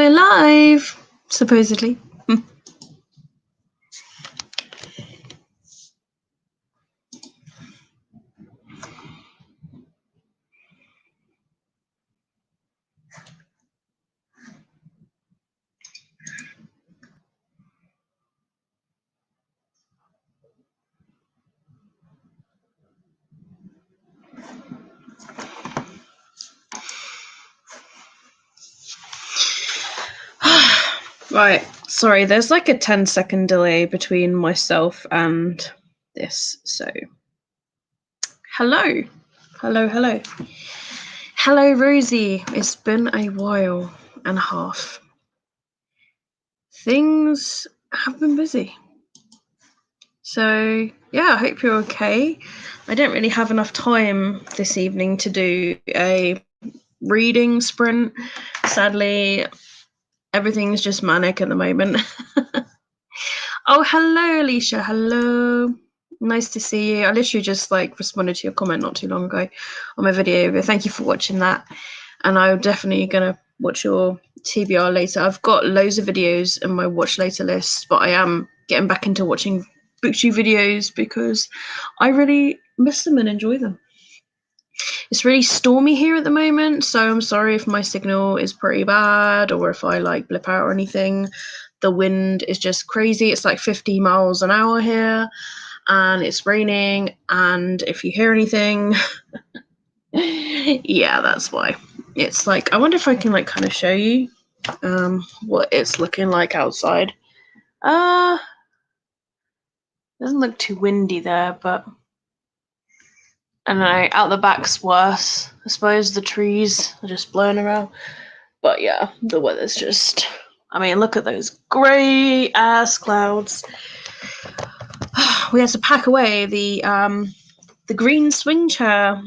we're live, supposedly. Right, sorry, there's like a 10-second delay between myself and this, so hello. Hello, Rosie. It's been a while and a half. Things have been busy. So, yeah, I hope you're okay. I don't really have enough time this evening to do a reading sprint. Sadly, everything's just manic at the moment. Oh, hello, Alicia. Hello. Nice to see you. I literally just responded to your comment not too long ago on my video, but thank you for watching that. And I'm definitely going to watch your TBR later. I've got loads of videos in my watch later list, but I am getting back into watching booktube videos because I really miss them and enjoy them. It's really stormy here at the moment, so I'm sorry if my signal is pretty bad or if I blip out or anything. The wind is just crazy. It's like 50 miles an hour here, and it's raining, and if you hear anything, yeah, that's why. It's I wonder if I can kind of show you what it's looking like outside. Doesn't look too windy there, but I don't know, out the back's worse. I suppose the trees are just blowing around. But yeah, the weather's just, I mean, look at those grey ass clouds. We had to pack away the green swing chair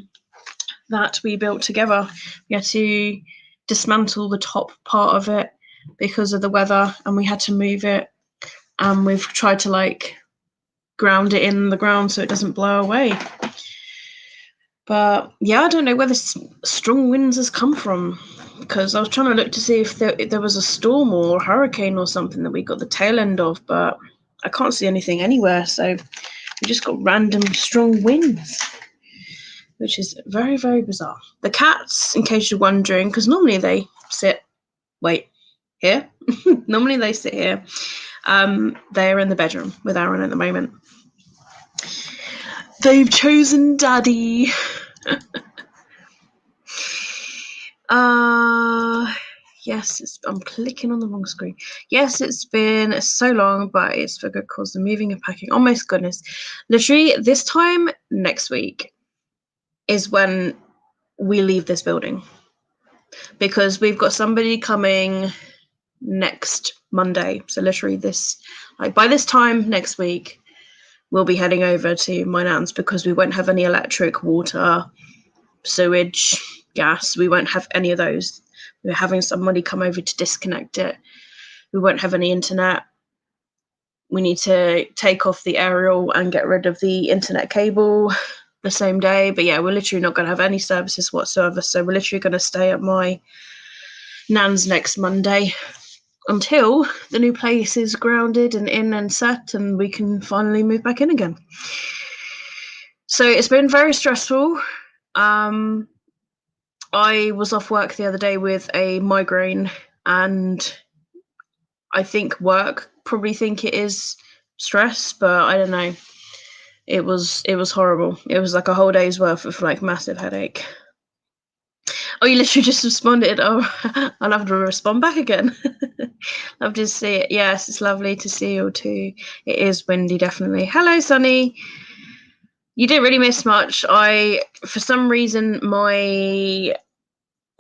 that we built together. We had to dismantle the top part of it because of the weather, and we had to move it. And we've tried to ground it in the ground so it doesn't blow away. But yeah, I don't know where the strong winds has come from, because I was trying to look to see if there was a storm or a hurricane or something that we got the tail end of, but I can't see anything anywhere. So we just got random strong winds, which is very, very bizarre. The cats, in case you're wondering, because normally they sit, here. Normally they sit here. They're in the bedroom with Aaron at the moment. They've chosen Daddy. Yes, I'm clicking on the wrong screen. Yes, it's been so long, but it's for good cause. The moving and packing. Oh my goodness. Literally, this time next week is when we leave this building, because we've got somebody coming next Monday. So literally by this time next week, we'll be heading over to my nan's, because we won't have any electric, water, sewage, gas. We won't have any of those. We're having somebody come over to disconnect it. We won't have any internet. We need to take off the aerial and get rid of the internet cable the same day. But yeah, we're literally not going to have any services whatsoever. So we're literally going to stay at my nan's next Monday until the new place is grounded and in and set, and we can finally move back in again. So it's been very stressful. I was off work the other day with a migraine, and I think work probably think it is stress, but I don't know. It was horrible. It was like a whole day's worth of massive headache. Oh, you literally just responded. Oh, I'll have to respond back again. Love to see it. Yes, it's lovely to see you too. It is windy, definitely. Hello, Sunny. You didn't really miss much. For some reason, my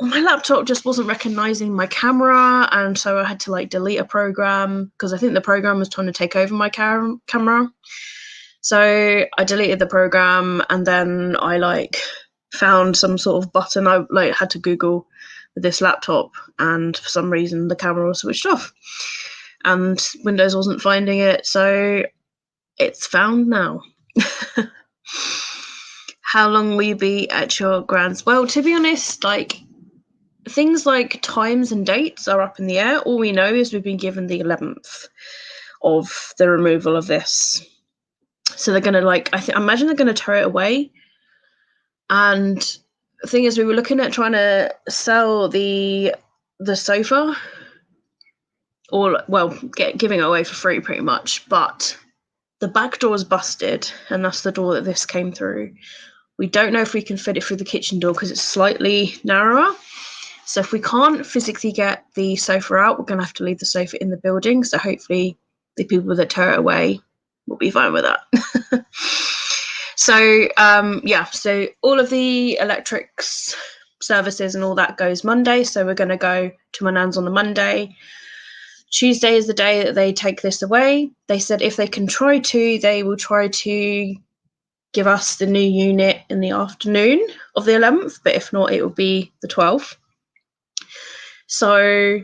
laptop just wasn't recognizing my camera, and so I had to delete a program, because I think the program was trying to take over my camera. So I deleted the program, and then I found some sort of button. I had to Google with this laptop, and for some reason the camera was switched off, and Windows wasn't finding it, so it's found now. How long will you be at your grand's? Well, to be honest, things like times and dates are up in the air. All we know is we've been given the 11th of the removal of this. So they're gonna I imagine they're gonna tow it away. And the thing is, we were looking at trying to sell the sofa, or giving it away for free pretty much, but the back door is busted, and that's the door that this came through. We don't know if we can fit it through the kitchen door because it's slightly narrower. So if we can't physically get the sofa out, we're going to have to leave the sofa in the building. So hopefully the people that tow it away will be fine with that. So so all of the electrics services and all that goes Monday. So we're going to go to my nan's on the Monday. Tuesday is the day that they take this away. They said if they can try to, they will try to give us the new unit in the afternoon of the 11th, but if not, it will be the 12th. So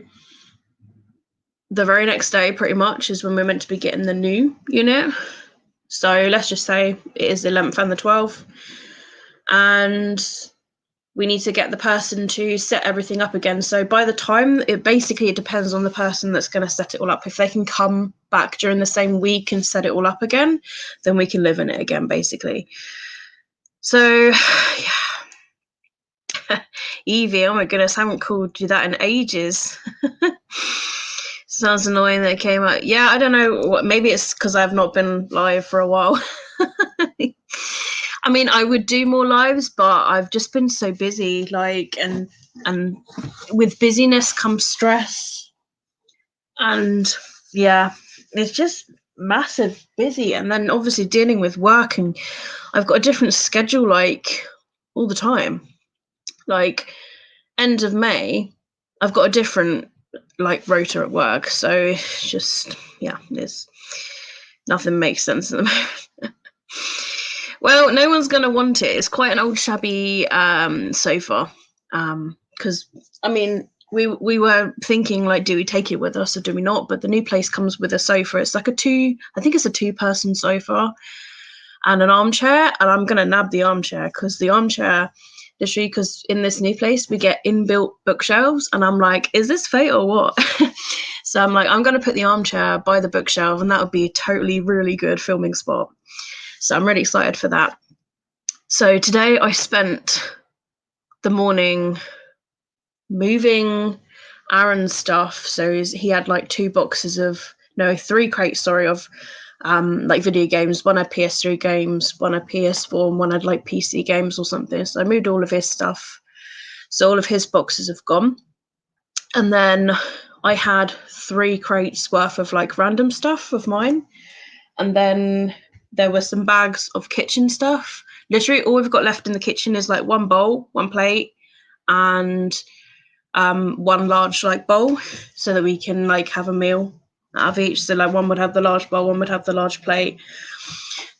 the very next day, pretty much, is when we're meant to be getting the new unit. So let's just say it is the 11th and the 12th. And we need to get the person to set everything up again. So by the time, it depends on the person that's going to set it all up. If they can come back during the same week and set it all up again, then we can live in it again, basically. So, yeah. Evie, oh my goodness, I haven't called you that in ages. Sounds annoying that it came out. Yeah, I don't know. Maybe it's because I've not been live for a while. I mean, I would do more lives, but I've just been so busy, and with busyness comes stress. And yeah, it's just massive busy. And then obviously dealing with work, and I've got a different schedule, all the time. End of May, I've got a different rota at work. So it's just, nothing makes sense at the moment. Well, no one's going to want it. It's quite an old shabby sofa. Because, I mean, we were thinking, do we take it with us or do we not? But the new place comes with a sofa. It's I think it's a 2-person sofa and an armchair. And I'm going to nab the armchair because literally, because in this new place, we get inbuilt bookshelves. And I'm like, is this fate or what? So I'm like, I'm going to put the armchair by the bookshelf and that would be a totally really good filming spot. So I'm really excited for that. So today I spent the morning moving Aaron's stuff. So he had 3 crates, of video games. One had PS3 games, one had PS4, and one had PC games or something. So I moved all of his stuff. So all of his boxes have gone. And then I had 3 crates worth of random stuff of mine. And then there were some bags of kitchen stuff. Literally all we've got left in the kitchen is 1 bowl, 1 plate, and 1 large bowl, so that we can have a meal out of each. So one would have the large bowl, one would have the large plate.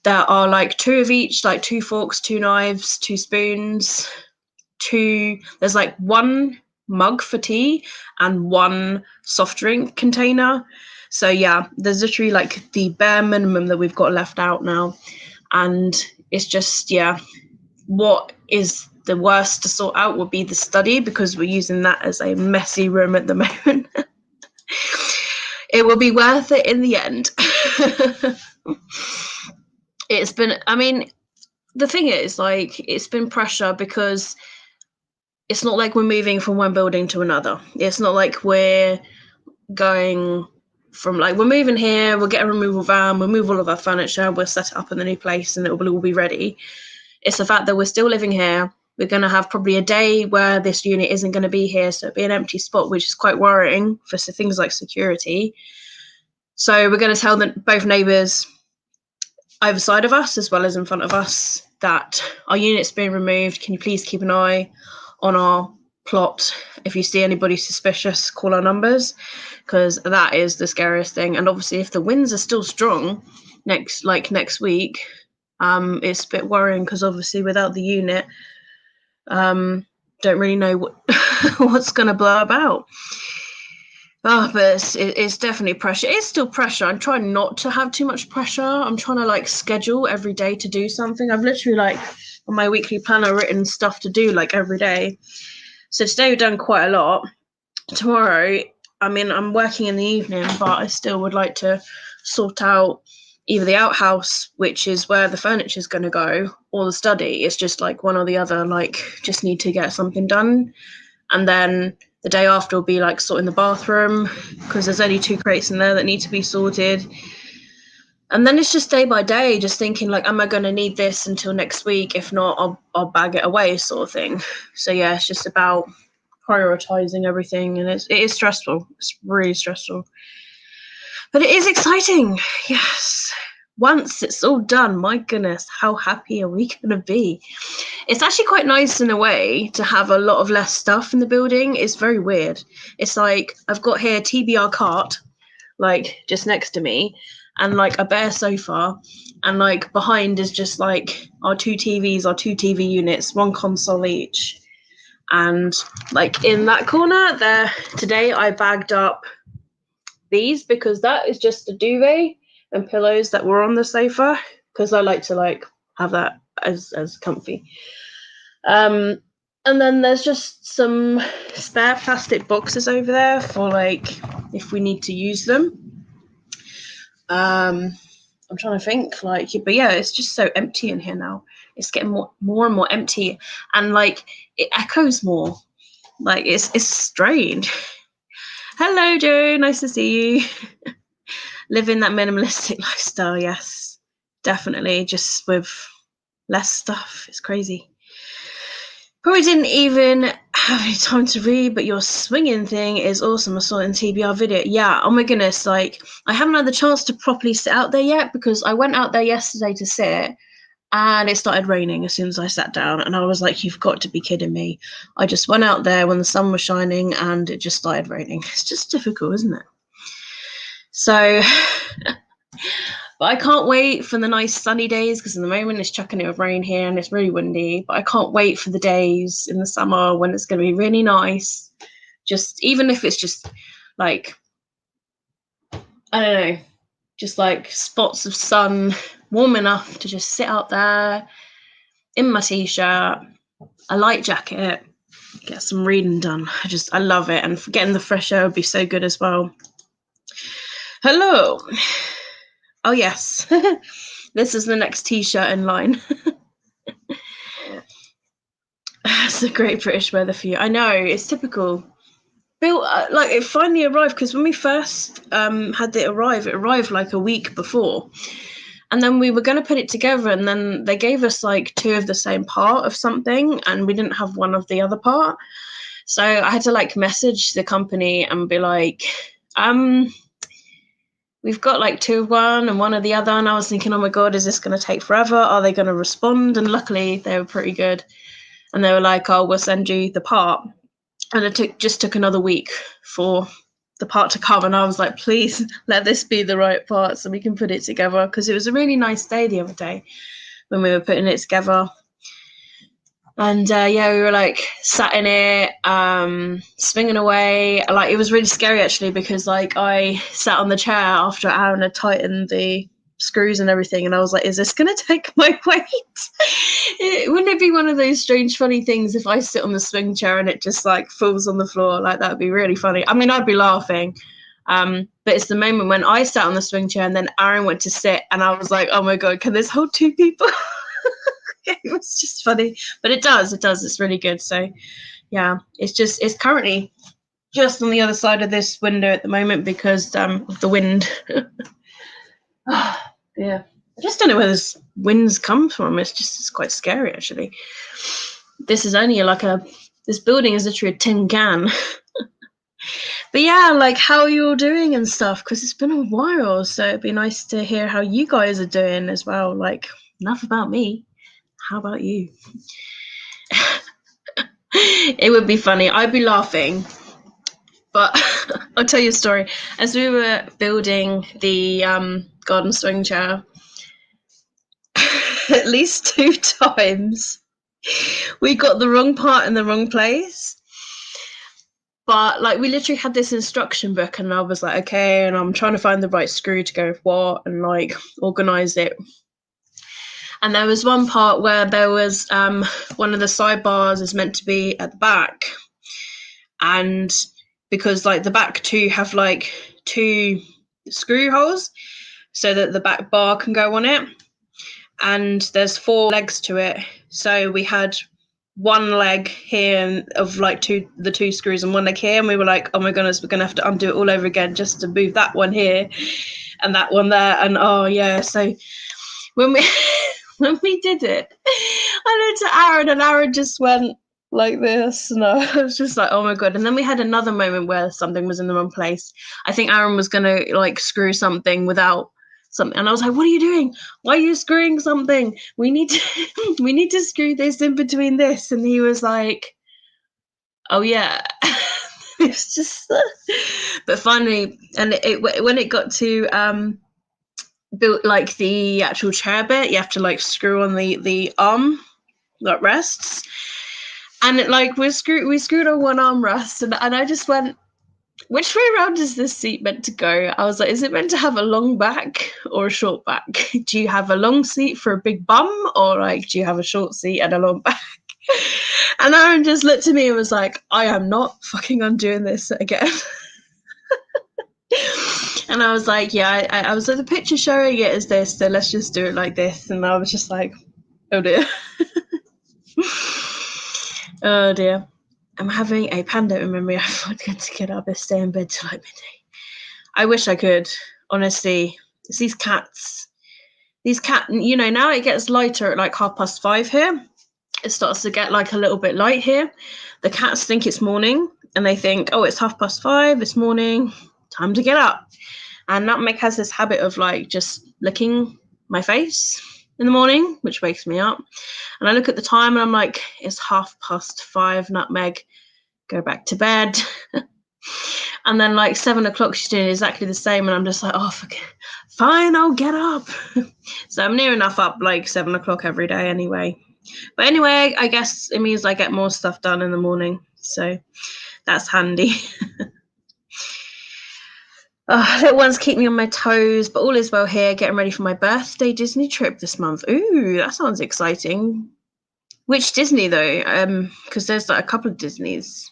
There are 2 of each, 2 forks, 2 knives, 2 spoons, there's 1 mug for tea and 1 soft drink container. So yeah, there's literally the bare minimum that we've got left out now. And it's just, what is the worst to sort out would be the study, because we're using that as a messy room at the moment. It will be worth it in the end. It's been, I mean, the thing is, it's been pressure because it's not like we're moving from one building to another. It's not like we're going from we're moving here, we'll get a removal van, we'll move all of our furniture, we'll set it up in the new place and it will all be ready. It's the fact that we're still living here. We're going to have probably a day where this unit isn't going to be here, so it'll be an empty spot, which is quite worrying for things like security. So we're going to tell both neighbours either side of us as well as in front of us that our unit's being removed. Can you please keep an eye on our plot? If you see anybody suspicious, call our numbers, because that is the scariest thing. And obviously if the winds are still strong next week, it's a bit worrying, because obviously without the unit, don't really know what's going to blow about. But it's definitely pressure. It's still pressure. I'm trying not to have too much pressure. I'm trying to schedule every day to do something. I've literally on my weekly planner written stuff to do every day. So today we've done quite a lot. Tomorrow, I mean, I'm working in the evening, but I still would like to sort out either the outhouse, which is where the furniture is going to go, or the study. It's just like one or the other, like just need to get something done. And then the day after will be like sorting the bathroom, because there's only 2 crates in there that need to be sorted. And then it's just day by day, just thinking like, am I going to need this until next week? If not, I'll bag it away, sort of thing. So yeah, it's just about prioritizing everything, and it is stressful. It's really stressful, but it is exciting. Yes, once it's all done, my goodness, how happy are we gonna be? It's actually quite nice in a way to have a lot of less stuff in the building. It's very weird. It's like I've got here TBR cart, like just next to me, and like a bare sofa, and like behind is just like our 2 TVs, our 2 TV units, 1 console each. And like in that corner there, today I bagged up these because that is just a duvet and pillows that were on the sofa, because I like to like have that as comfy. And then there's just some spare plastic boxes over there for like if we need to use them. I'm trying to think, like, but yeah, it's just so empty in here now. It's getting more and more empty, and like it echoes more. Like it's strange. Hello, Joe. Nice to see you. Living that minimalistic lifestyle, yes, definitely. Just with less stuff. It's crazy. Probably didn't even have any time to read, but your swinging thing is awesome. I saw it in TBR video. Yeah, oh my goodness, like I haven't had the chance to properly sit out there yet, because I went out there yesterday to sit and it started raining as soon as I sat down, and I was like, you've got to be kidding me. I just went out there when the sun was shining and it just started raining. It's just difficult, isn't it? So but I can't wait for the nice sunny days, because at the moment it's chucking it with rain here and it's really windy. But I can't wait for the days in the summer when it's going to be really nice. Just even if it's just like, I don't know, just like spots of sun, warm enough to just sit out there in my t-shirt, a light jacket, get some reading done. I love it. And getting the fresh air would be so good as well. Hello. Oh yes. This is the next t-shirt in line. It's a great British weather for you. I know, it's typical. Bill, like it finally arrived, because when we first had it arrived like a week before. And then we were going to put it together, and then they gave us like 2 of the same part of something, and we didn't have one of the other part. So I had to like message the company and be like, we've got like 2 of one and 1 of the other. And I was thinking, oh my God, is this going to take forever? Are they going to respond? And luckily they were pretty good. And they were like, oh, we'll send you the part. And it just took another week for the part to come. And I was like, please let this be the right part so we can put it together. Because it was a really nice day the other day when we were putting it together. And yeah, we were like sat in it, swinging away. Like it was really scary actually, because like I sat on the chair after Aaron had tightened the screws and everything, and I was like, is this gonna take my weight? Wouldn't it be one of those strange funny things if I sit on the swing chair and it just like falls on the floor? Like that would be really funny. I mean, I'd be laughing, but it's the moment when I sat on the swing chair and then Aaron went to sit, and I was like, oh my God, can this hold 2 people? It was just funny, but it does, it's really good. So yeah, it's currently just on the other side of this window at the moment because of the wind. Yeah, I just don't know where this winds come from. It's quite scary actually. This is only this building is literally a tin can. But yeah, like how are you all doing and stuff, because it's been a while, so it'd be nice to hear how you guys are doing as well. Like, enough about me, how about you? It would be funny. I'd be laughing. But I'll tell you a story. As we were building the garden swing chair, at least 2 times, we got the wrong part in the wrong place. But like we literally had this instruction book, and I was like, okay, and I'm trying to find the right screw to go with what and like organize it. And there was one part where there was one of the sidebars is meant to be at the back, and because like the back two have like 2 screw holes so that the back bar can go on it, and there's 4 legs to it. So we had one leg here of like the 2 screws and one leg here, and we were like, oh my goodness, we're gonna have to undo it all over again just to move that one here and that one there. And oh yeah, so when we when we did it, I looked at Aaron, and Aaron just went like this, and I was just like, oh my god. And then we had another moment where something was in the wrong place. I think Aaron was gonna like screw something without something, and I was like, what are you doing? Why are you screwing something? We need to screw this in between this. And he was like, oh yeah. It's just but finally, and when it got to built like the actual chair bit, you have to like screw on the arm that rests, and it like we screwed on one armrest, and I just went, which way around is this seat meant to go? I was like, is it meant to have a long back or a short back? Do you have a long seat for a big bum, or like do you have a short seat and a long back? And Aaron just looked at me and was like, I am not fucking undoing this again. And I was like, yeah, I was like, the picture showing it is this, so let's just do it like this. And I was just like, oh dear. Oh dear. I'm having a pandemic memory. I forgot to get up and stay in bed till like midday. I wish I could, honestly. It's these cats. You know, now it gets lighter at like 5:30 here. It starts to get like a little bit light here. The cats think it's morning, and they think, oh, it's 5:30, it's morning, time to get up. And Nutmeg has this habit of like just licking my face in the morning, which wakes me up. And I look at the time and I'm like, it's 5:30, Nutmeg, go back to bed. And then like 7 o'clock, she's doing exactly the same. And I'm just like, oh, fine, I'll get up. So I'm near enough up like 7 o'clock every day anyway. But anyway, I guess it means I get more stuff done in the morning. So that's handy. Little ones keep me on my toes, but all is well here, getting ready for my birthday Disney trip this month. Ooh, that sounds exciting. Which Disney, though? Because there's like a couple of Disneys.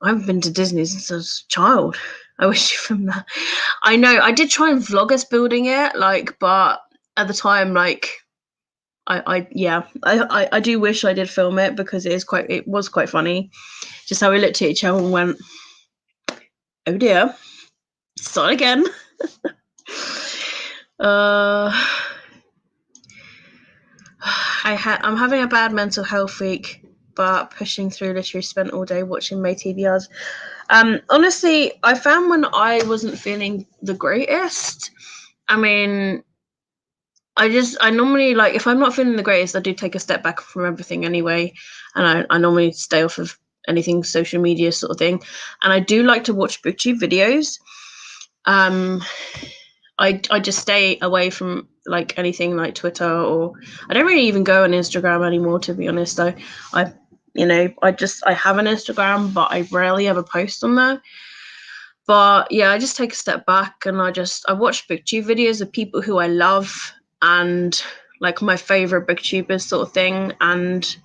I haven't been to Disney since I was a child. I wish you from that. I know, I did try and vlog us building it, like, but at the time, like, I do wish I did film it, because it was quite funny. Just how we looked at each other and went, oh dear. Start again. I'm having a bad mental health week, but pushing through. Literally spent all day watching my TBRs. Honestly, I found when I wasn't feeling the greatest, I mean, I normally, like, if I'm not feeling the greatest, I do take a step back from everything anyway, and I normally stay off of anything social media sort of thing. And I do like to watch booktube videos. I just stay away from like anything like Twitter, or I don't really even go on Instagram anymore, to be honest. I have an Instagram, but I rarely ever post on there. But yeah, I just take a step back, and I watch booktube videos of people who I love and like my favorite booktubers sort of thing. And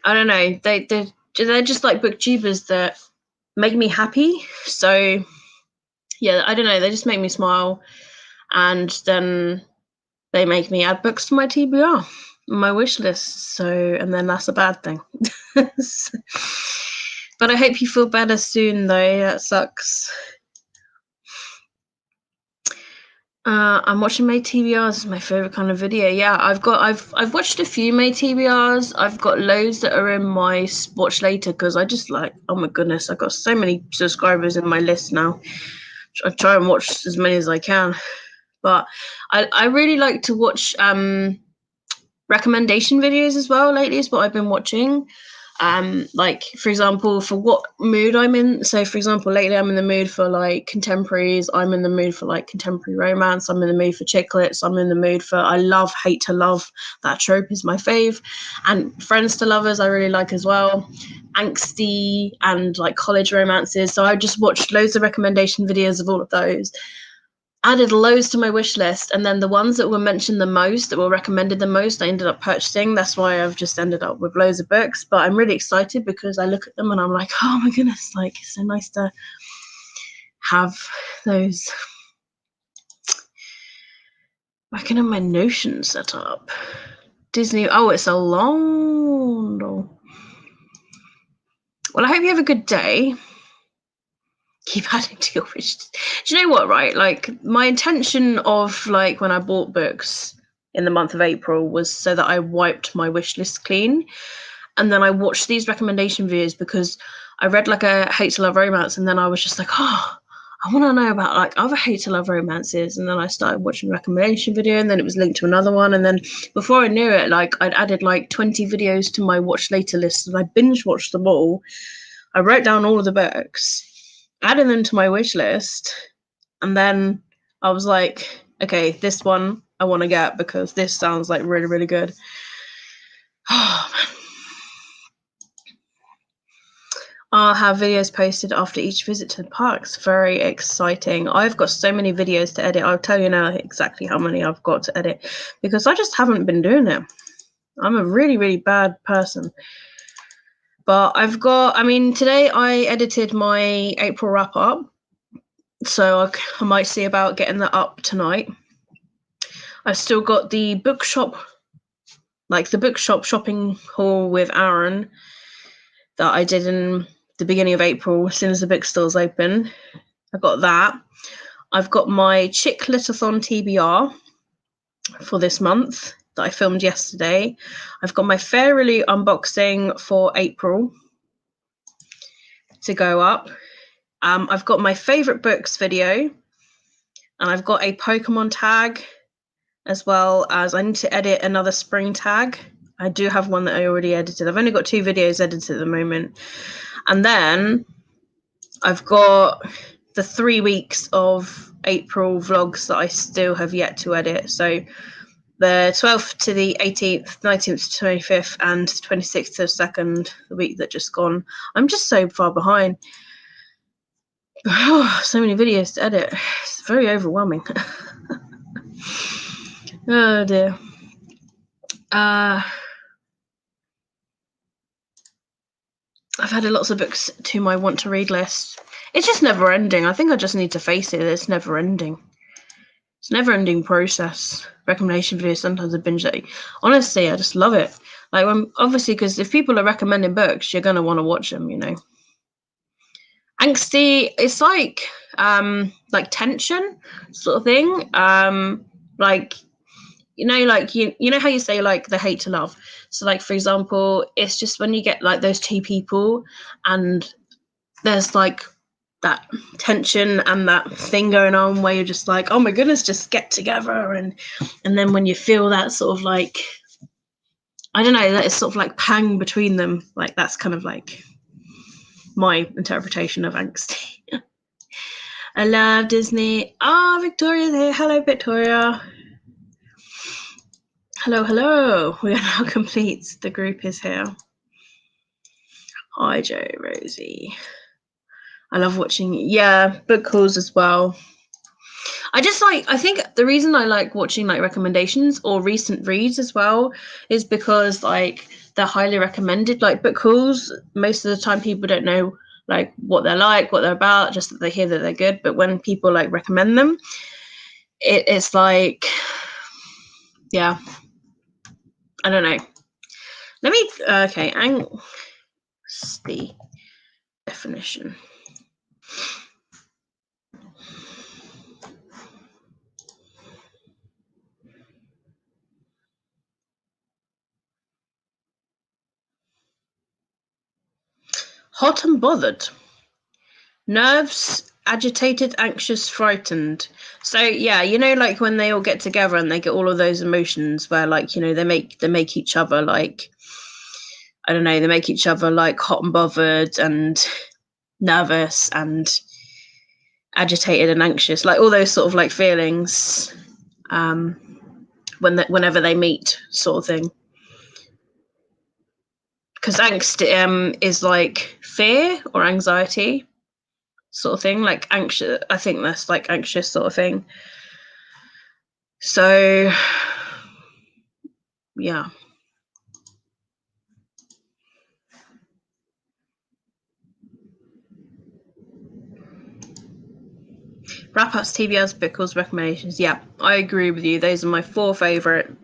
I don't know, they're just like booktubers that make me happy. So yeah, I don't know, they just make me smile, and then they make me add books to my TBR, my wish list. So, and then that's a bad thing. But I hope you feel better soon, though. That sucks. I'm watching May TBRs. It's my favorite kind of video. Yeah, I've watched a few May TBRs. I've got loads that are in my watch later, because I just like, oh my goodness, I've got so many subscribers in my list now. I try and watch as many as I can. But I really like to watch recommendation videos as well lately, is what I've been watching. Like, for example, for what mood I'm in. So for example, lately I'm in the mood for like contemporaries, I'm in the mood for like contemporary romance, I'm in the mood for chick lit, I'm in the mood for, I love hate to love, that trope is my fave, and friends to lovers I really like as well, angsty and like college romances. So I just watched loads of recommendation videos of all of those, added loads to my wish list, and then the ones that were mentioned the most, that were recommended the most, I ended up purchasing. That's why I've just ended up with loads of books. But I'm really excited because I look at them and I'm like, oh my goodness, like it's so nice to have those. I can have my Notion set up. Disney. Oh, it's a long. Well, I hope you have a good day. Keep adding to your wish. Do you know what, right? Like, my intention of, like, when I bought books in the month of April was so that I wiped my wish list clean. And then I watched these recommendation videos because I read, like, a hate to love romance, and then I was just like, oh, I want to know about, like, other hate to love romances. And then I started watching a recommendation video, and then it was linked to another one. And then before I knew it, like, I'd added, like, 20 videos to my watch later list, and I binge watched them all. I wrote down all of the books, added them to my wish list, and then I was like, okay, this one I want to get because this sounds like really, really good. Oh, man. I'll have videos posted after each visit to the parks. Very exciting. I've got so many videos to edit. I'll tell you now exactly how many I've got to edit because I just haven't been doing it. I'm a really, really bad person. But today I edited my April wrap up. So I might see about getting that up tonight. I've still got the bookshop shopping haul with Aaron that I did in the beginning of April, as soon as the bookstore's open. I got that. I've got my Chick Litathon TBR for this month that I filmed yesterday. I've got my Fairly unboxing for April to go up. I've got my favourite books video, and I've got a Pokemon tag, as well as I need to edit another spring tag. I do have one that I already edited. I've only got 2 videos edited at the moment. And then I've got the 3 weeks of April vlogs that I still have yet to edit. So the 12th to the 18th, 19th to 25th, and 26th to 2nd, the week that just gone. I'm just so far behind. Oh, so many videos to edit. It's very overwhelming. Oh dear. I've added lots of books to my want to read list. It's just never ending. I think I just need to face it. It's never ending. It's a never ending process. Recommendation videos, sometimes I binge it. Honestly, I just love it. Like, obviously, because if people are recommending books, you're going to want to watch them, you know. Angsty, it's like tension sort of thing. Like, you know how you say, like, the hate to love. So, like, for example, it's just when you get, like, those two people and there's, like, that tension and that thing going on where you're just like, oh my goodness, just get together. And then when you feel that sort of, like, I don't know, that is sort of like pang between them. Like, that's kind of like my interpretation of angsty. I love Disney. Victoria's here. Hello, Victoria. Hello. We are now complete. The group is here. Hi, Joe, Rosie. I love watching, book hauls as well. I think the reason I like watching, like, recommendations or recent reads as well is because, like, they're highly recommended. Like, book hauls, most of the time people don't know, like, what they're like, what they're about, just that they hear that they're good. But when people, like, recommend them, it's like, yeah, I don't know. Let me, okay, angsty definition. Hot and bothered. Nerves, agitated, anxious, frightened. So yeah, you know, like, when they all get together and they get all of those emotions where, like, you know, they make each other, like, I don't know, they make each other, like, hot and bothered and nervous and agitated and anxious, like, all those sort of, like, feelings whenever they meet, sort of thing. Because angst is like fear or anxiety. sort of thing, like anxious. I think that's like anxious sort of thing. So yeah. Wrap ups, TBRs, Bickles, recommendations. Yeah, I agree with you. Those are my four favorites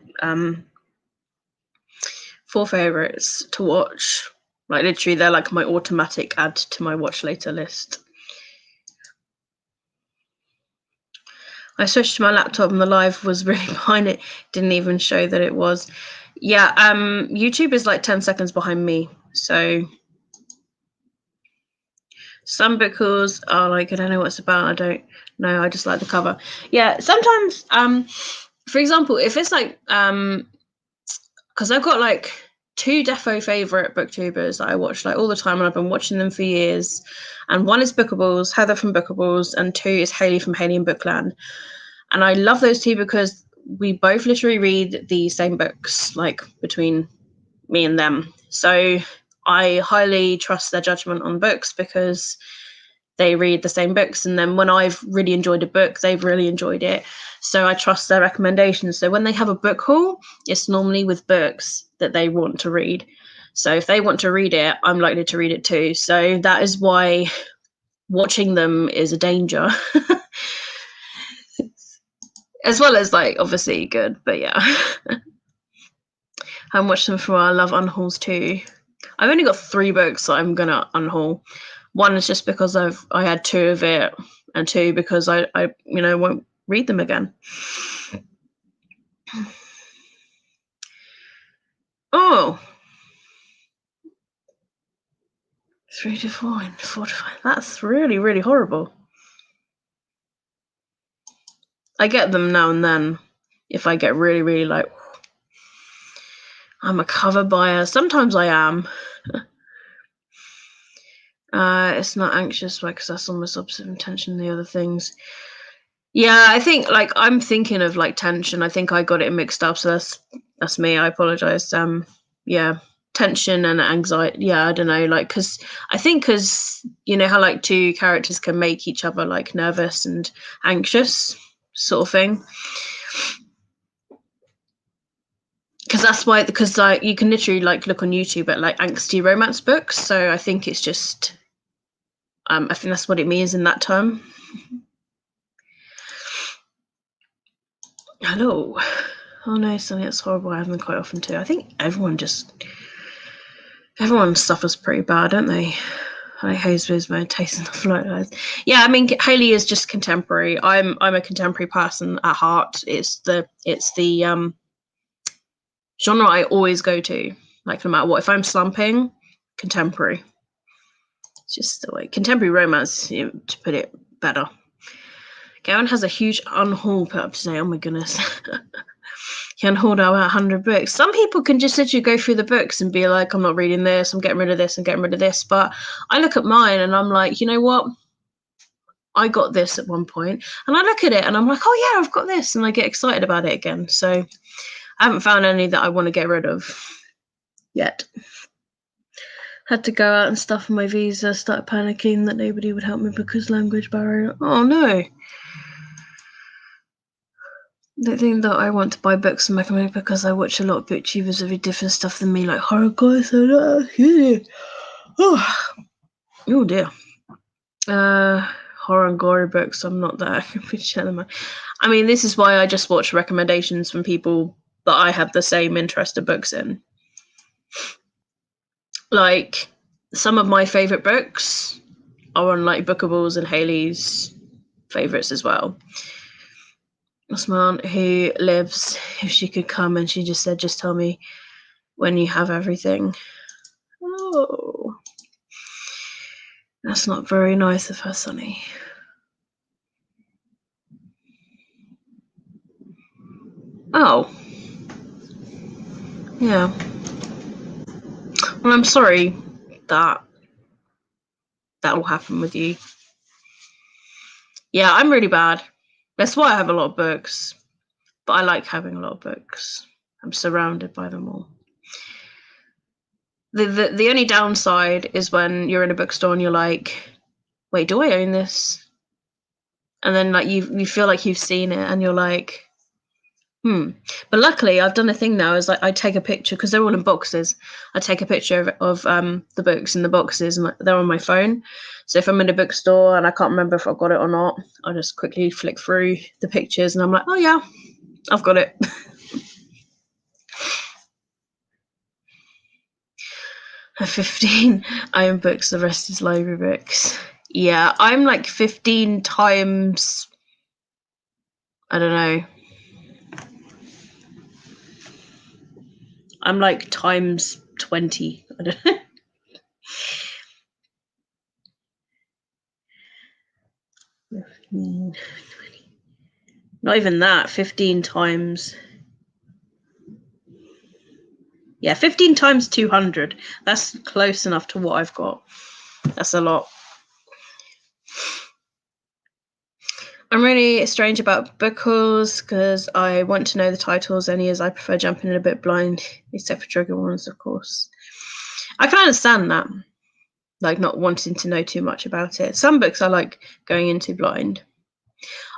to watch. Like literally, they're like my automatic add to my watch later list. I switched to my laptop and the live was really behind it. Didn't even show that it was. Yeah, YouTube is like 10 seconds behind me. So some Bickles are like, I don't know what it's about. I don't know. I just like the cover. Yeah, sometimes, for example, if it's like, because I've got like 2 defo favorite booktubers that I watch like all the time, and I've been watching them for years. And one is Bookables, Heather from Bookables, and 2 is Haley from Haley and Bookland. And I love those 2 because we both literally read the same books, like between me and them. So I highly trust their judgment on books because they read the same books, and then when I've really enjoyed a book, they've really enjoyed it. So I trust their recommendations. So when they have a book haul, it's normally with books that they want to read. So if they want to read it, I'm likely to read it too. So that is why watching them is a danger. As well as like obviously good, but yeah. I watched them for I love unhauls too. I've only got 3 books that I'm gonna unhaul. One is just because I had 2 of it, and 2 because I won't read them again. Oh, 3 to 4 and 4 to 5. That's really, really horrible. I get them now and then if I get really, really like, I'm a cover buyer. Sometimes I am. It's not anxious because that's almost opposite of tension and the other things. Yeah, I think like I'm thinking of like tension. I think I got it mixed up, so that's me. I apologize. Yeah, tension and anxiety. Yeah, I don't know, like because you know how like 2 characters can make each other like nervous and anxious, sort of thing. Because that's why, because like you can literally like look on YouTube at like angsty romance books. So I think it's just, I think that's what it means in that term. Hello. Oh no, something that's horrible. I have them quite often too. I think everyone suffers pretty bad, don't they? I hate my taste in the flow. Yeah, I mean Haley is just contemporary. I'm a contemporary person at heart. It's the genre I always go to. Like no matter what, if I'm slumping, contemporary. It's just the way contemporary romance, to put it better. Gavin has a huge unhaul put up today. Oh my goodness. He unhauled about 100 books. Some people can just literally go through the books and be like, I'm not reading this, I'm getting rid of this, I'm getting rid of this. But I look at mine and I'm like, you know what? I got this at one point. And I look at it and I'm like, oh yeah, I've got this. And I get excited about it again. So I haven't found any that I want to get rid of yet. Had to go out and stuff on my visa, started panicking that nobody would help me because language barrier. Oh no. The thing that I want to buy books and recommend because I watch a lot of booktubers with different stuff than me, like horror guys. Oh dear. Horror and gory books. I'm not that. I mean, this is why I just watch recommendations from people that I have the same interest of books in. Like some of my favorite books are on like Bookables and Haley's favorites as well. That's my aunt who lives, if she could come, and she just said, just tell me when you have everything. Oh, that's not very nice of her, Sonny. Oh. Yeah. Well, I'm sorry that will happen with you. Yeah, I'm really bad. That's why I have a lot of books. But I like having a lot of books. I'm surrounded by them all. The only downside is when you're in a bookstore and you're like, wait, do I own this? And then like you feel like you've seen it, and you're like, But luckily, I've done a thing now. Is like I take a picture because they're all in boxes. I take a picture of the books in the boxes, and they're on my phone. So if I'm in a bookstore and I can't remember if I got it or not, I just quickly flick through the pictures, and I'm like, oh yeah, I've got it. At 15, I own books. The rest is library books. Yeah, I'm like 15 times. I don't know. I'm like times 20. I don't know. 15, 20. Not even that. 15 times. Yeah, 15 times 200. That's close enough to what I've got. That's a lot. I'm really strange about book hauls because I want to know the titles only as I prefer jumping in a bit blind, except for trigger ones, of course. I can understand that, like not wanting to know too much about it. Some books I like going into blind.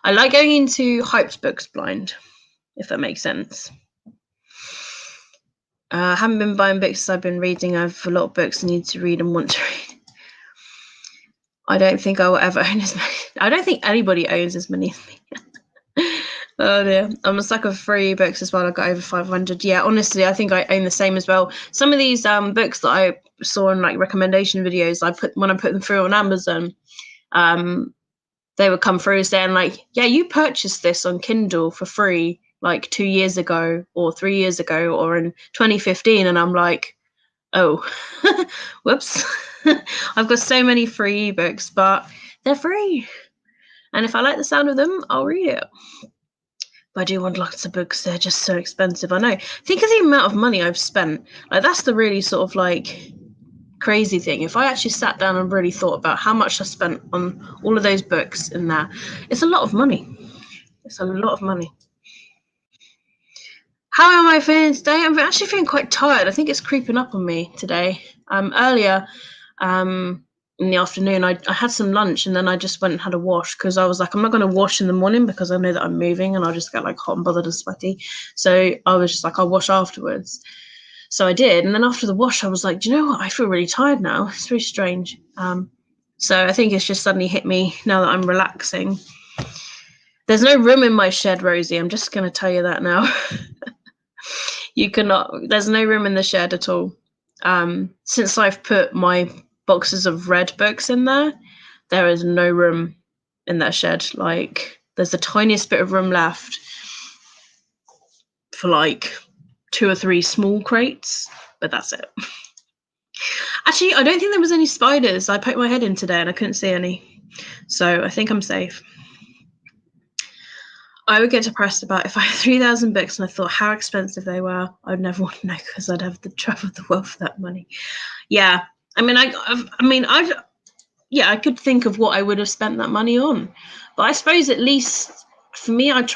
I like going into hyped books blind, if that makes sense. I haven't been buying books I've been reading. I have a lot of books I need to read and want to read. I don't think I will ever own as many. I don't think anybody owns as many as me. Oh dear. I'm a sucker for free books as well. I got over 500. Yeah, honestly, I think I own the same as well. Some of these books that I saw in like recommendation videos, when I put them through on Amazon, they would come through saying like, yeah, you purchased this on Kindle for free like 2 years ago or 3 years ago or in 2015, and I'm like, oh, whoops. I've got so many free ebooks, but they're free. And if I like the sound of them, I'll read it. But I do want lots of books. They're just so expensive. I know. Think of the amount of money I've spent. Like, that's the really sort of like crazy thing. If I actually sat down and really thought about how much I spent on all of those books in there, it's a lot of money. It's a lot of money. How am I feeling today? I'm actually feeling quite tired. I think it's creeping up on me today. Earlier, in the afternoon, I had some lunch and then I just went and had a wash because I was like, I'm not going to wash in the morning because I know that I'm moving and I'll just get like hot and bothered and sweaty. So I was just like, I'll wash afterwards. So I did. And then after the wash, I was like, do you know what? I feel really tired now. It's very strange. So I think it's just suddenly hit me now that I'm relaxing. There's no room in my shed, Rosie. I'm just going to tell you that now. There's no room in the shed at all. Since I've put my boxes of red books in there is no room in that shed. Like, there's the tiniest bit of room left for like 2 or 3 small crates, but that's it. Actually, I don't think there was any spiders. I poked my head in today and I couldn't see any. So I think I'm safe. I would get depressed about if I had 3,000 books and I thought how expensive they were. I'd never want to know because I'd have to travel the world for that money. Yeah, I could think of what I would have spent that money on, but I suppose at least for me, I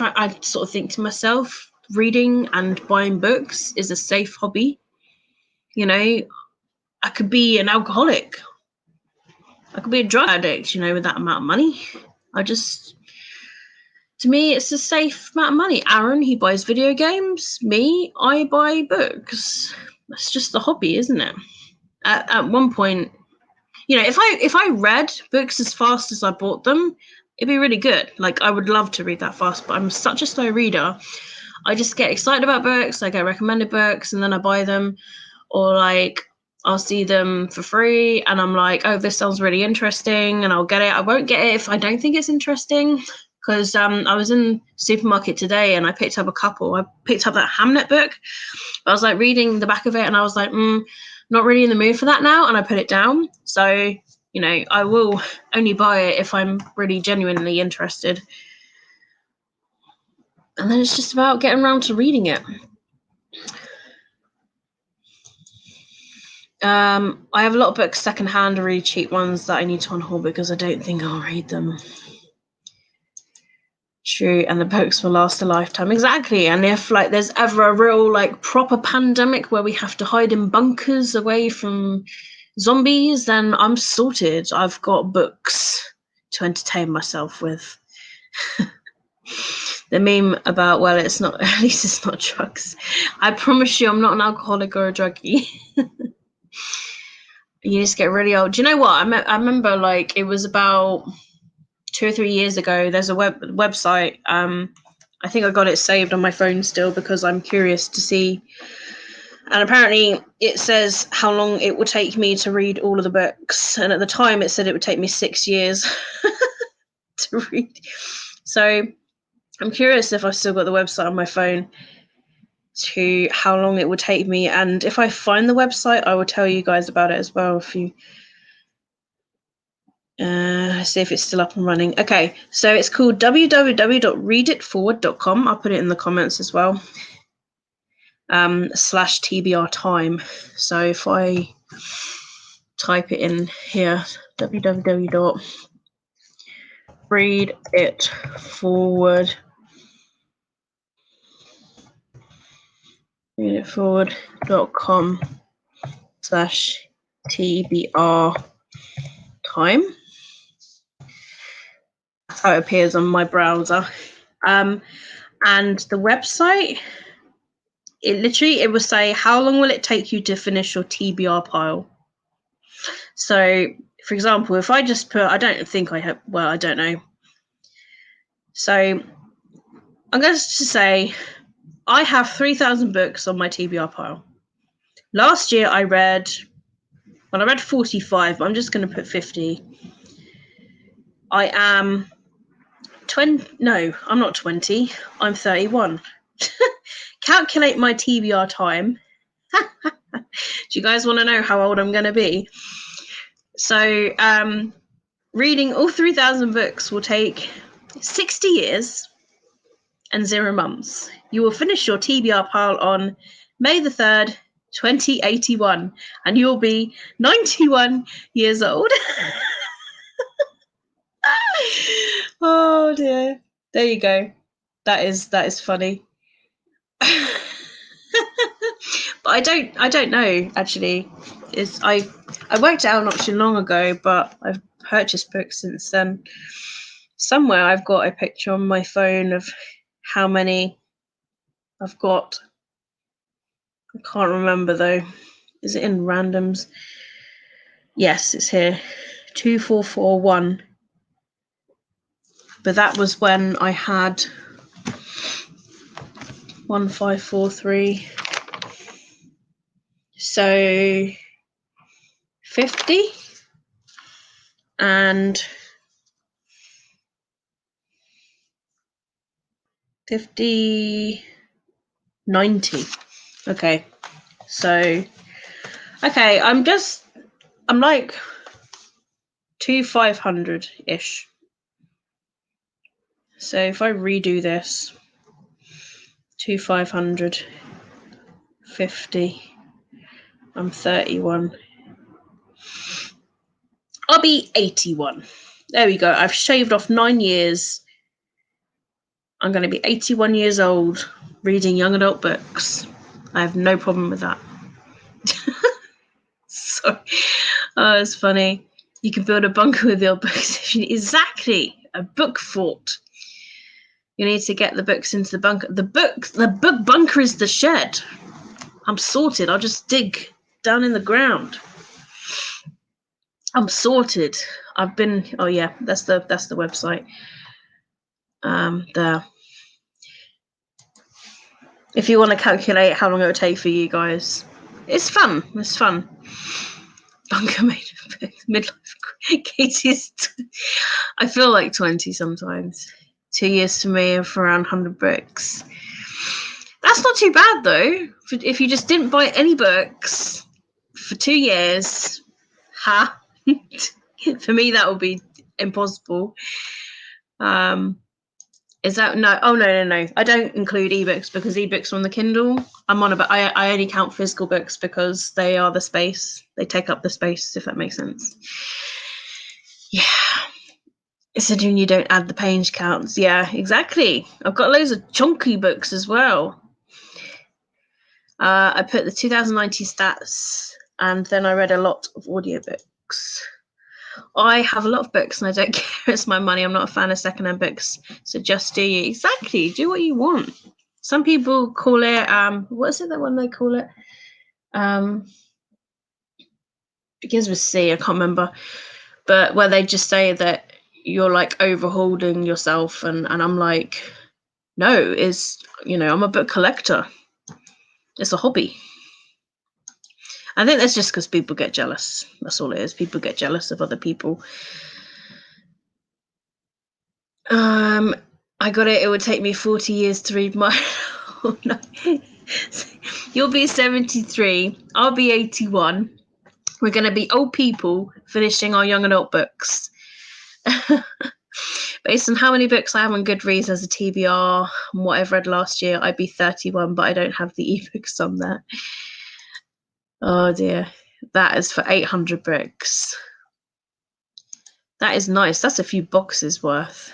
sort of think to myself, reading and buying books is a safe hobby. You know, I could be an alcoholic. I could be a drug addict, with that amount of money. To me, it's a safe amount of money. Aaron, he buys video games. Me, I buy books. That's just a hobby, isn't it? At one point, if I read books as fast as I bought them, it'd be really good. Like, I would love to read that fast, but I'm such a slow reader. I just get excited about books. I get recommended books, and then I buy them, or like I'll see them for free, and I'm like, oh, this sounds really interesting, and I'll get it. I won't get it if I don't think it's interesting. Because I was in supermarket today and I picked up a couple. I picked up that Hamnet book. I was like reading the back of it and I was like, not really in the mood for that now. And I put it down. So, I will only buy it if I'm really genuinely interested. And then it's just about getting around to reading it. I have a lot of books secondhand, really cheap ones that I need to unhaul because I don't think I'll read them. True, and the books will last a lifetime. Exactly. And if there's ever a real proper pandemic where we have to hide in bunkers away from zombies, then I'm sorted. I've got books to entertain myself with. The meme about, well, it's not, at least it's not drugs. I promise you I'm not an alcoholic or a druggie. You just get really old. Do you know what? I remember, like, it was about 2 or 3 years ago. There's a website. I think I got it saved on my phone still because I'm curious to see. And apparently it says how long it would take me to read all of the books. And at the time it said it would take me 6 years to read. So I'm curious if I've still got the website on my phone to how long it would take me. And if I find the website, I will tell you guys about it as well. If you see if it's still up and running. Okay, so it's called www.readitforward.com. I'll put it in the comments as well. /TBR time. So if I type it in here, readitforward.com /TBR time. That's how it appears on my browser. And the website, it will say, how long will it take you to finish your TBR pile? So, for example, if I just put, I don't know. So I'm going to say I have 3,000 books on my TBR pile. Last year I read 45, but I'm just going to put 50. I am 20. No, I'm not 20. I'm 31. Calculate my TBR time. Do you guys want to know how old I'm going to be? So, reading all 3,000 books will take 60 years and 0 months. You will finish your TBR pile on May the 3rd, 2081, and you'll be 91 years old. Oh dear. There you go. That is funny. But I don't know actually. I worked it out not too long ago, but I've purchased books since then. Somewhere I've got a picture on my phone of how many I've got. I can't remember though. Is it in randoms? Yes, it's here. 2441. But that was when I had 1543. So 50 and 50, 90. Okay. So, okay, I'm like 500-ish. So if I redo this, 500, 50, I'm 31. I'll be 81. There we go. I've shaved off 9 years. I'm going to be 81 years old reading young adult books. I have no problem with that. Sorry. Oh, it's funny. You can build a bunker with your books. Exactly. A book fort. You need to get the books into the bunker. The book bunker is the shed. I'm sorted. I'll just dig down in the ground. I'm sorted. I've been. Oh yeah, that's the website. There. If you want to calculate how long it would take for you guys, it's fun. It's fun. Bunker made of books. Midlife. Katie's. I feel like 20 sometimes. 2 years for me of around 100 books. That's not too bad though. If you just didn't buy any books for 2 years, for me that would be impossible. Is that no? Oh no! I don't include ebooks because ebooks are on the Kindle. I'm on about. I only count physical books because they are the space. They take up the space, if that makes sense. Yeah. Considering you don't add the page counts. Yeah, exactly. I've got loads of chunky books as well. I put the 2019 stats And then I read a lot of audiobooks. I have a lot of books and I don't care. It's my money. I'm not a fan of secondhand books. So just do you. Exactly. Do what you want. Some people call it, what is it that one they call it? Begins with C, I can't remember. But where they just say that you're like overholding yourself. And I'm like, no, I'm a book collector. It's a hobby. I think that's just because people get jealous. That's all it is. People get jealous of other people. I got it. It would take me 40 years to read my. Oh, no. You'll be 73. I'll be 81. We're going to be old people finishing our young adult books. Based on how many books I have on Goodreads as a TBR and what I've read last year, I'd be 31, but I don't have the ebooks on there. Oh dear. That is for 800 books. That is nice. That's a few boxes worth.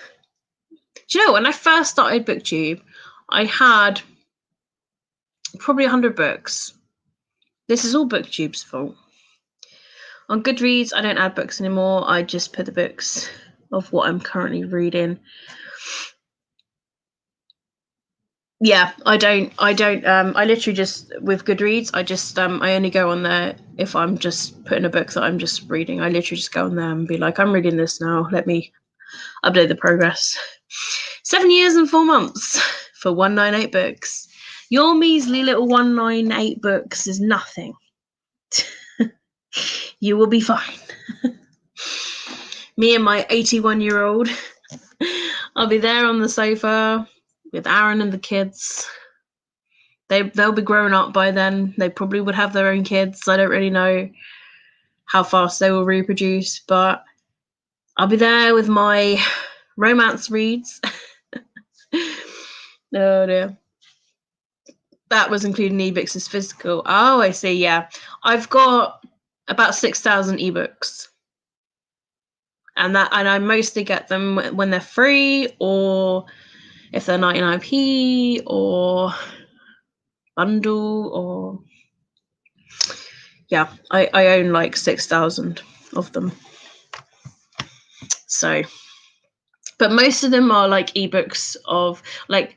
Do you know, when I first started BookTube, I had probably 100 books. This is all BookTube's fault. On Goodreads, I don't add books anymore. I just put the books of what I'm currently reading. Yeah, I literally just, with Goodreads, I only go on there if I'm just putting a book that I'm just reading. I literally just go on there and be like, I'm reading this now. Let me update the progress. 7 years and 4 months for 198 books. Your measly little 198 books is nothing. You will be fine. Me and my 81-year-old, I'll be there on the sofa with Aaron and the kids. They'll be grown up by then. They probably would have their own kids. I don't really know how fast they will reproduce, but I'll be there with my romance reads. Oh dear. That was including ebooks as physical. Oh, I see. Yeah, I've got about 6,000 ebooks, and I mostly get them when they're free, or if they're 99p, or bundle, or yeah. I own like 6,000 of them. So, but most of them are like ebooks of like.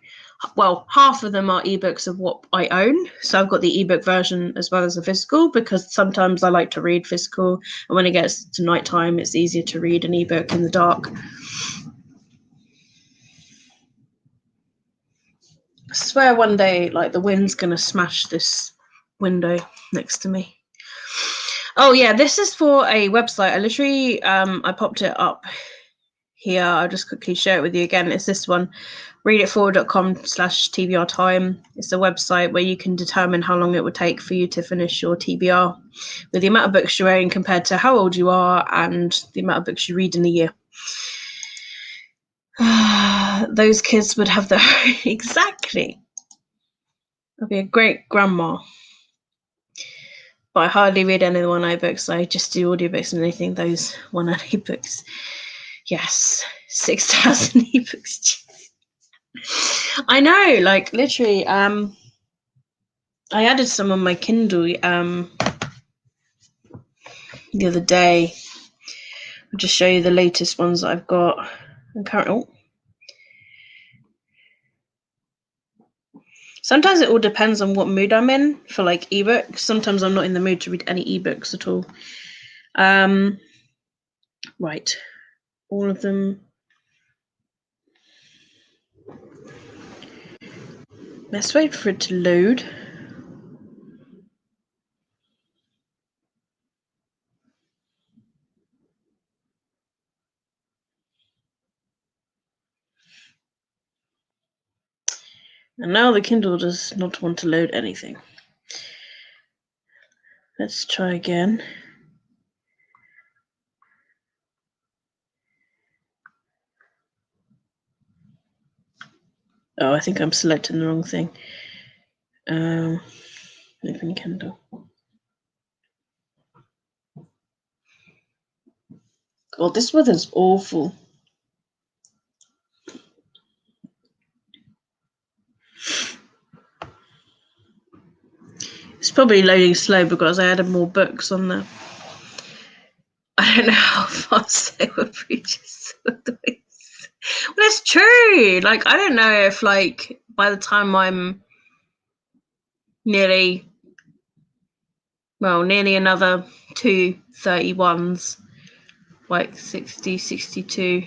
Well, half of them are ebooks of what I own. So I've got the ebook version as well as the physical, because sometimes I like to read physical. And when it gets to nighttime, it's easier to read an ebook in the dark. I swear one day, like, the wind's going to smash this window next to me. Oh, yeah, this is for a website. I literally, I popped it up here. I'll just quickly share it with you again. It's this one, readitforward.com/TBR time. It's a website where you can determine how long it would take for you to finish your TBR with the amount of books you own compared to how old you are and the amount of books you read in a year. Those kids would have their own. Exactly. I'd be a great grandma. But I hardly read any of the 1A books. I just do audiobooks and anything those 1A books. Yes, 6,000 ebooks. I know, like, literally, I added some on my Kindle the other day. I'll just show you the latest ones that I've got. Sometimes it all depends on what mood I'm in for, like, ebooks. Sometimes I'm not in the mood to read any ebooks at all. Right, all of them. Let's wait for it to load. And now the Kindle does not want to load anything. Let's try again. Oh, I think I'm selecting the wrong thing. Open Kindle. God, this weather's awful. It's probably loading slow because I added more books on there. I don't know how fast they were preachers. Well, it's true. Like, I don't know if, like, by the time I'm nearly another 231s, like 60, 62,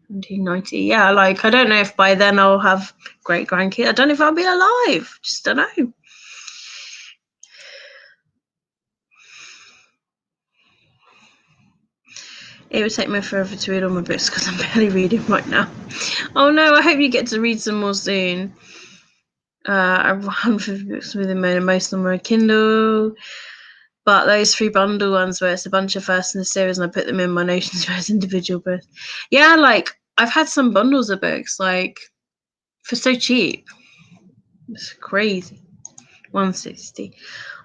1990. Yeah, like, I don't know if by then I'll have great grandkids. I don't know if I'll be alive. Just don't know. It would take me forever to read all my books because I'm barely reading right now. Oh no, I hope you get to read some more soon. I've 150 books within most of them are Kindle, but those 3 bundle ones where it's a bunch of first in the series and I put them in my Notions as individual books. Yeah, like, I've had some bundles of books, like, for so cheap. It's crazy. 160.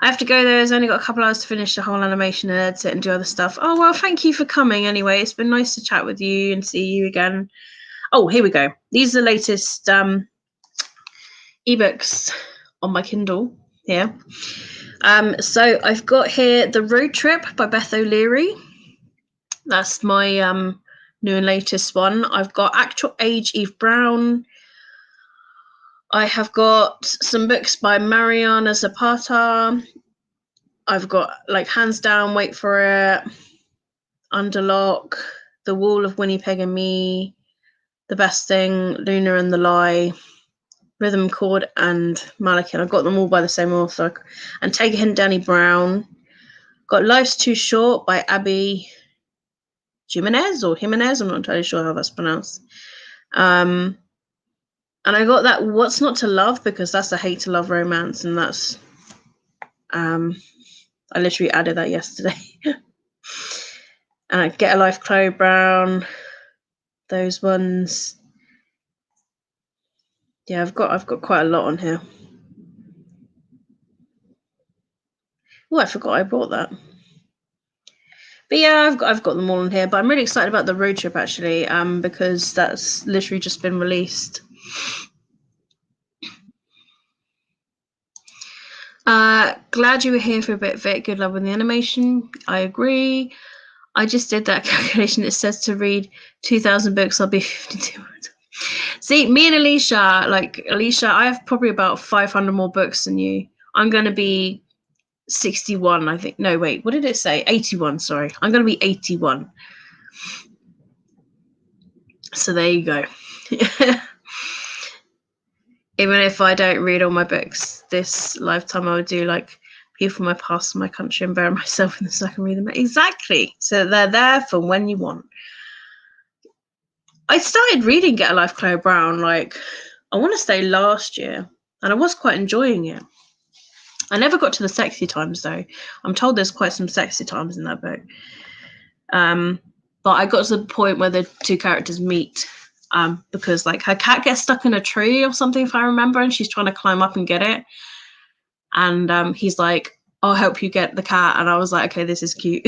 I have to go there. I've only got a couple hours to finish the whole animation and edit it and do other stuff. Oh, well, thank you for coming anyway. It's been nice to chat with you and see you again. Oh, here we go. These are the latest ebooks on my Kindle here. So I've got here The Road Trip by Beth O'Leary. That's my new and latest one. I've got Actual Age Eve Brown. I have got some books by Mariana Zapata. I've got, like, Hands Down, Wait for It, Underlock, The Wall of Winnipeg and Me, The Best Thing, Luna and the Lie, Rhythm Chord, and Malachi. I've got them all by the same author. And Take a Hint, Danny Brown. Got Life's Too Short by Abby Jimenez or Jimenez. I'm not entirely sure how that's pronounced. And I got that What's Not to Love because that's a hate to love romance, and that's I literally added that yesterday. And I Get a Life, Chloe Brown. Those ones. Yeah, I've got quite a lot on here. Oh, I forgot I bought that. But yeah, I've got them all in here. But I'm really excited about The Road Trip actually, because that's literally just been released. Glad you were here for a bit, Vic. Good luck with the animation. I agree. I just did that calculation. It says to read 2,000 books, I'll be 52. See, me and Alicia, I have probably about 500 more books than you. I'm going to be 61, I think. No, wait, what did it say? 81, sorry. I'm going to be 81. So there you go. Even if I don't read all my books this lifetime, I would do, like, People from My Past and My Country and Bury Myself in the Second Read them. Exactly. So they're there for when you want. I started reading Get a Life, Chloe Brown, like, I want to say last year, and I was quite enjoying it. I never got to the sexy times, though. I'm told there's quite some sexy times in that book. But I got to the point where the 2 characters meet, because, like, her cat gets stuck in a tree or something, if I remember, and she's trying to climb up and get it. And he's like, I'll help you get the cat. And I was like, okay, this is cute.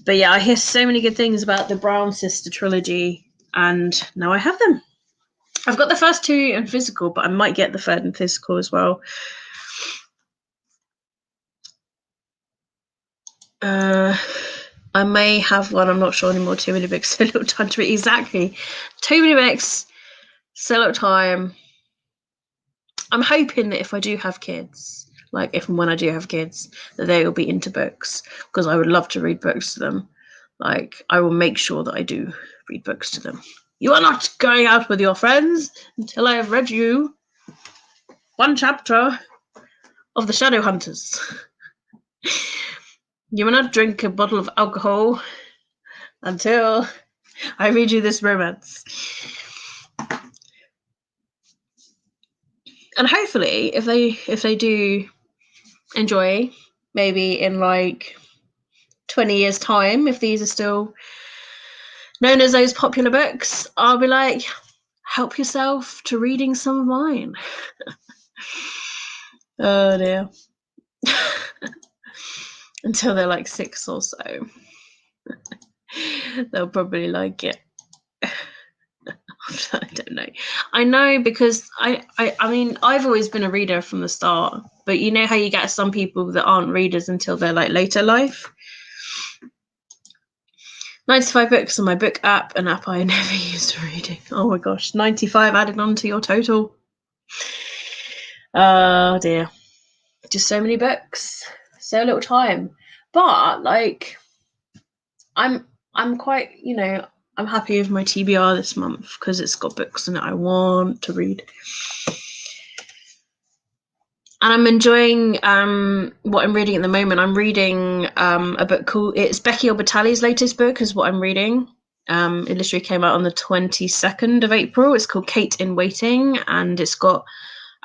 But yeah, I hear so many good things about the Brown Sister trilogy, and now I have them. I've got the first 2 in physical, but I might get the 3rd in physical as well. I may have one, I'm not sure anymore. Too many books, so little time to read. Exactly. Too many books, so little time. I'm hoping that if I do have kids, like if and when I do have kids, that they will be into books, because I would love to read books to them. Like, I will make sure that I do read books to them. You are not going out with your friends until I have read you 1 chapter of The Shadowhunters. You will not drink a bottle of alcohol until I read you this romance. And hopefully, if they do enjoy, maybe in like 20 years' time, if these are still known as those popular books, I'll be like, help yourself to reading some of mine. Oh dear. Until they're like 6 or so. They'll probably like it. I don't know. I know, because I mean, I've always been a reader from the start, but you know how you get some people that aren't readers until they're like later life. 95 books on my book app, an app I never used for reading. Oh my gosh, 95 added on to your total. Oh dear. Just so many books, so little time. But like I'm quite, you know, I'm happy with my TBR this month because it's got books in it I want to read. And I'm enjoying what I'm reading at the moment. I'm reading a book called, it's Becky Albertalli's latest book is what I'm reading. It literally came out on the 22nd of April. It's called Kate in Waiting, and it's got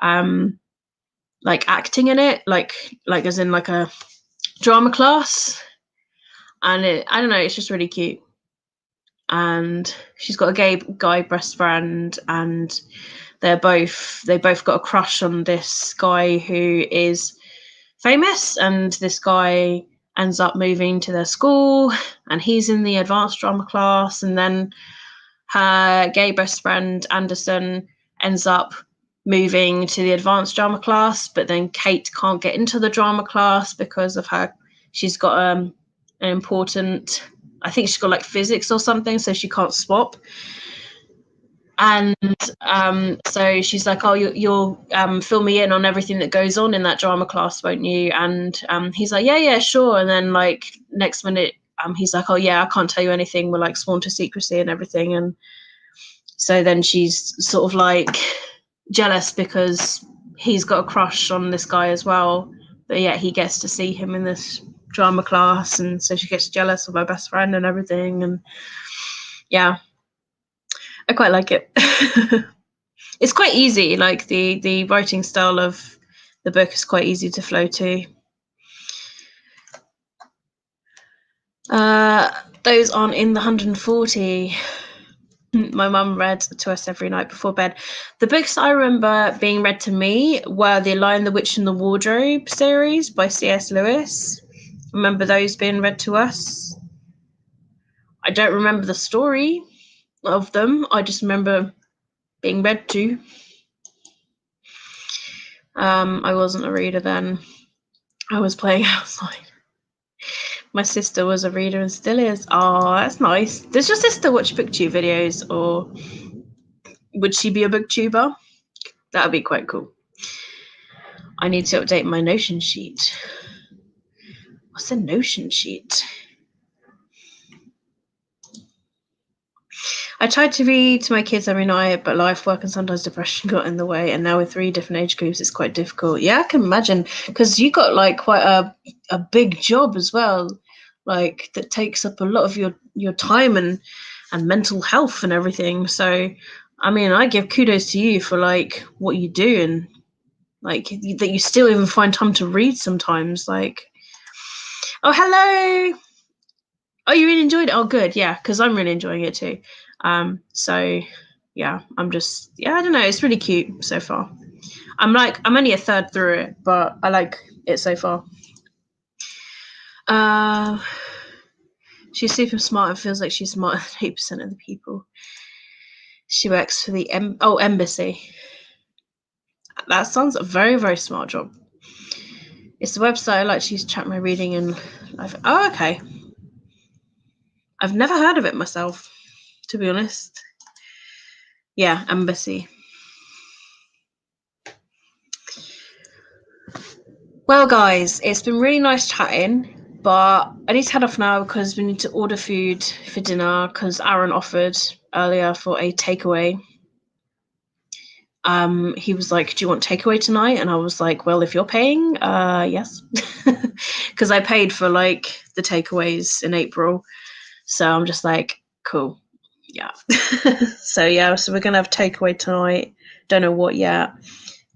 like acting in it, like as in like a drama class. And I don't know, it's just really cute. And she's got a gay guy best friend, and they both got a crush on this guy who is famous, and this guy ends up moving to their school, and he's in the advanced drama class, and then her gay best friend Anderson ends up moving to the advanced drama class, but then Kate can't get into the drama class because of her, she's got an important, I think she's got like physics or something, so she can't swap. And so she's like, oh, you'll fill me in on everything that goes on in that drama class, won't you? And he's like, yeah, sure. And then like next minute, he's like, oh yeah, I can't tell you anything, we're like sworn to secrecy and everything. And so then she's sort of like jealous because he's got a crush on this guy as well, but yeah, he gets to see him in this drama class, and so she gets jealous of her best friend and everything. And yeah, I quite like it. It's quite easy, like the writing style of the book is quite easy to flow to. Those aren't in the 140. My mum read to us every night before bed. The books I remember being read to me were the Lion, the Witch and the Wardrobe series by C.S. Lewis. Remember those being read to us? I don't remember the story of them. I just remember being read to. I wasn't a reader then. I was playing outside. My sister was a reader and still is. Oh, that's nice. Does your sister watch booktube videos, or would she be a booktuber? That would be quite cool. I need to update my Notion sheet. What's a Notion sheet? I tried to read to my kids every night, but life, work, and sometimes depression got in the way. And now with 3 different age groups, it's quite difficult. Yeah, I can imagine, because you got like quite a big job as well, like that takes up a lot of your time and mental health and everything. So, I mean, I give kudos to you for like what you do, and like that you still even find time to read sometimes. Like, oh, hello. Oh, you really enjoyed it? Oh, good. Yeah, because I'm really enjoying it too. So yeah, I don't know. It's really cute so far. I'm only a third through it, but I like it so far. She's super smart and feels like she's smarter than 8% of the people. She works for the embassy. That sounds a very, very smart job. It's the website I like to use to track my reading and life. Oh, okay. I've never heard of it myself, to be honest. Yeah, embassy. Well, guys, it's been really nice chatting, but I need to head off now because we need to order food for dinner because Aaron offered earlier for a takeaway. He was like, do you want takeaway tonight? And I was like, well, if you're paying, yes. Because I paid for like the takeaways in April. So I'm just like, cool. Yeah. So we're going to have takeaway tonight. Don't know what yet.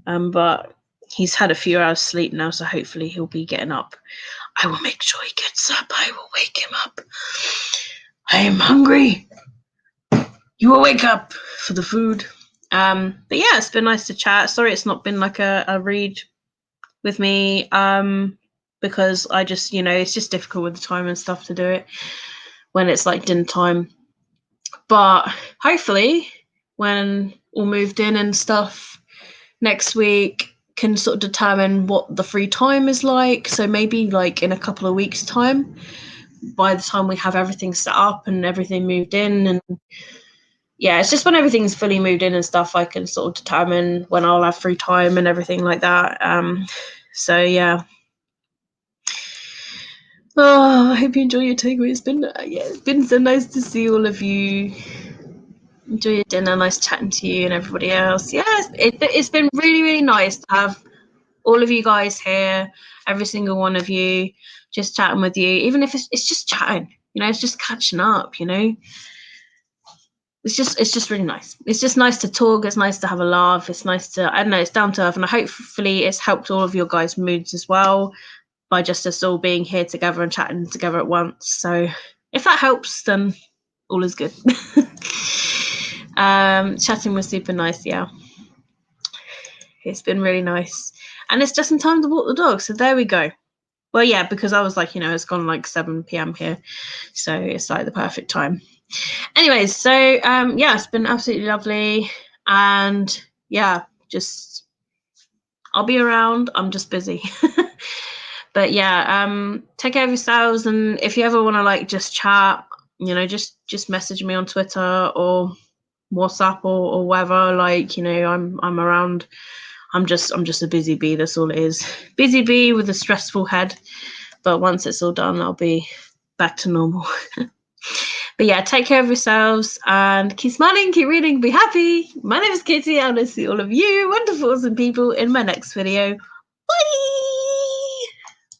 But he's had a few hours sleep now, so hopefully he'll be getting up. I will make sure he gets up. I will wake him up. I am hungry. You will wake up for the food. But yeah, it's been nice to chat. Sorry it's not been like a read with me, because I just, it's just difficult with the time and stuff to do it when it's like dinner time. But hopefully when all moved in and stuff next week, can sort of determine what the free time is like. So maybe like in a couple of weeks' time, by the time we have everything set up and everything moved in, and yeah, it's just when everything's fully moved in and stuff, I can sort of determine when I'll have free time and everything like that. So yeah. Oh, I hope you enjoy your takeaway. It's been so nice to see all of you. Enjoy your dinner. Nice chatting to you and everybody else. Yeah, it's been really, really nice to have all of you guys here, every single one of you, just chatting with you. Even if it's just chatting, it's just catching up. It's just really nice. It's just nice to talk. It's nice to have a laugh. It's nice to, I don't know, it's down to earth, and hopefully it's helped all of your guys' moods as well by just us all being here together and chatting together at once. So if that helps, then all is good. Chatting was super nice. Yeah, it's been really nice, and it's just in time to walk the dog. So there we go. Well, yeah, because I was like, it's gone like 7 p.m. here, so it's like the perfect time. Anyways, so yeah, it's been absolutely lovely, and yeah, just I'll be around. I'm just busy. But yeah, take care of yourselves, and if you ever want to like just chat, just message me on Twitter or WhatsApp or whatever. Like, I'm around. I'm just a busy bee. That's all it is. Busy bee with a stressful head. But once it's all done, I'll be back to normal. But yeah, take care of yourselves and keep smiling, keep reading, be happy. My name is Katie, and I'll see all of you wonderful, awesome people in my next video.